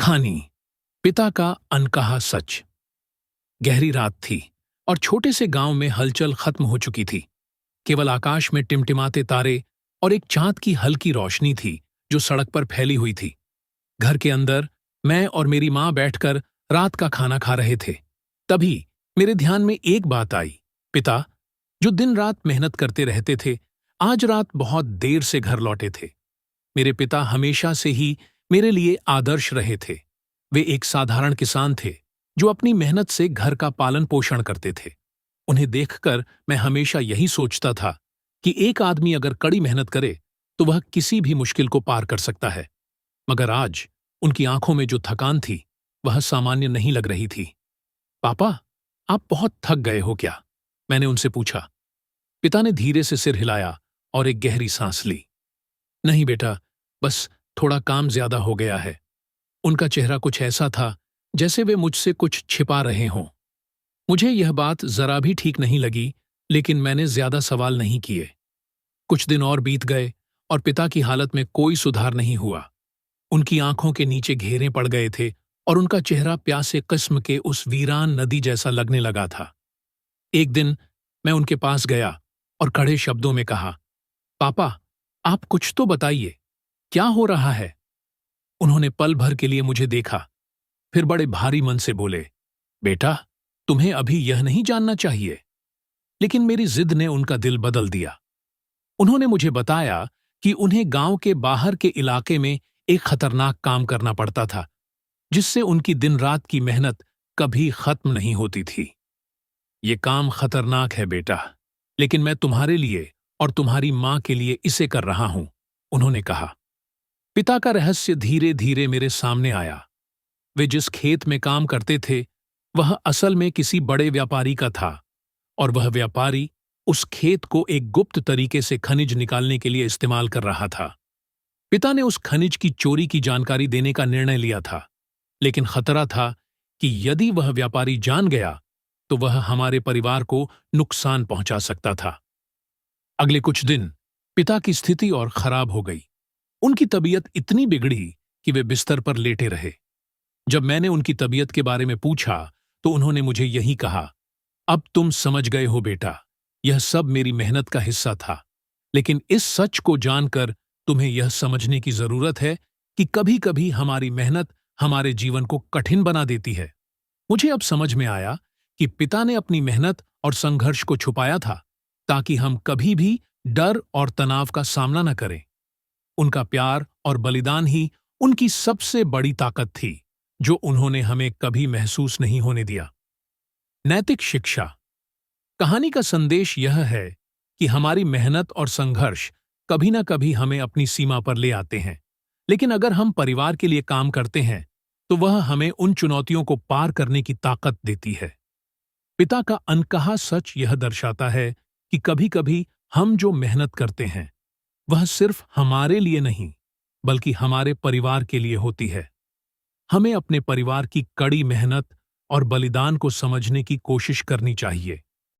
कहानी पिता का अनकहा सच। गहरी रात थी और छोटे से गांव में हलचल खत्म हो चुकी थी। केवल आकाश में टिमटिमाते तारे और एक चांद की हल्की रोशनी थी जो सड़क पर फैली हुई थी। घर के अंदर मैं और मेरी मां बैठकर रात का खाना खा रहे थे। तभी मेरे ध्यान में एक बात आई। पिता, जो दिन रात मेहनत करते रहते थे, आज रात बहुत देर से घर लौटे थे। मेरे पिता हमेशा से ही मेरे लिए आदर्श रहे थे। वे एक साधारण किसान थे जो अपनी मेहनत से घर का पालन पोषण करते थे। उन्हें देखकर मैं हमेशा यही सोचता था कि एक आदमी अगर कड़ी मेहनत करे तो वह किसी भी मुश्किल को पार कर सकता है। मगर आज उनकी आंखों में जो थकान थी वह सामान्य नहीं लग रही थी। पापा, आप बहुत थक गए हो क्या? मैंने उनसे पूछा। पिता ने धीरे से सिर हिलाया और एक गहरी सांस ली। नहीं बेटा, बस थोड़ा काम ज्यादा हो गया है। उनका चेहरा कुछ ऐसा था जैसे वे मुझसे कुछ छिपा रहे हों। मुझे यह बात जरा भी ठीक नहीं लगी, लेकिन मैंने ज्यादा सवाल नहीं किए। कुछ दिन और बीत गए और पिता की हालत में कोई सुधार नहीं हुआ। उनकी आंखों के नीचे घेरे पड़ गए थे और उनका चेहरा प्यासे किस्म के उस वीरान नदी जैसा लगने लगा था। एक दिन मैं उनके पास गया और कड़े शब्दों में कहा, पापा, आप कुछ तो बताइए, क्या हो रहा है? उन्होंने पल भर के लिए मुझे देखा, फिर बड़े भारी मन से बोले, बेटा, तुम्हें अभी यह नहीं जानना चाहिए। लेकिन मेरी जिद ने उनका दिल बदल दिया। उन्होंने मुझे बताया कि उन्हें गांव के बाहर के इलाके में एक खतरनाक काम करना पड़ता था, जिससे उनकी दिन रात की मेहनत कभी खत्म नहीं होती थी। ये काम खतरनाक है बेटा, लेकिन मैं तुम्हारे लिए और तुम्हारी मां के लिए इसे कर रहा हूं, उन्होंने कहा। पिता का रहस्य धीरे धीरे मेरे सामने आया। वे जिस खेत में काम करते थे वह असल में किसी बड़े व्यापारी का था, और वह व्यापारी उस खेत को एक गुप्त तरीके से खनिज निकालने के लिए इस्तेमाल कर रहा था। पिता ने उस खनिज की चोरी की जानकारी देने का निर्णय लिया था, लेकिन खतरा था कि यदि वह व्यापारी जान गया तो वह हमारे परिवार को नुकसान पहुंचा सकता था। अगले कुछ दिन पिता की स्थिति और खराब हो गई। उनकी तबीयत इतनी बिगड़ी कि वे बिस्तर पर लेटे रहे। जब मैंने उनकी तबीयत के बारे में पूछा तो उन्होंने मुझे यही कहा, अब तुम समझ गए हो बेटा, यह सब मेरी मेहनत का हिस्सा था। लेकिन इस सच को जानकर तुम्हें यह समझने की जरूरत है कि कभी कभी हमारी मेहनत हमारे जीवन को कठिन बना देती है। मुझे अब समझ में आया कि पिता ने अपनी मेहनत और संघर्ष को छुपाया था ताकि हम कभी भी डर और तनाव का सामना न करें। उनका प्यार और बलिदान ही उनकी सबसे बड़ी ताकत थी, जो उन्होंने हमें कभी महसूस नहीं होने दिया। नैतिक शिक्षा। कहानी का संदेश यह है कि हमारी मेहनत और संघर्ष कभी न कभी हमें अपनी सीमा पर ले आते हैं, लेकिन अगर हम परिवार के लिए काम करते हैं तो वह हमें उन चुनौतियों को पार करने की ताकत देती है। पिता का अनकहा सच यह दर्शाता है कि कभी कभी हम जो मेहनत करते हैं वह सिर्फ हमारे लिए नहीं, बल्कि हमारे परिवार के लिए होती है। हमें अपने परिवार की कड़ी मेहनत और बलिदान को समझने की कोशिश करनी चाहिए।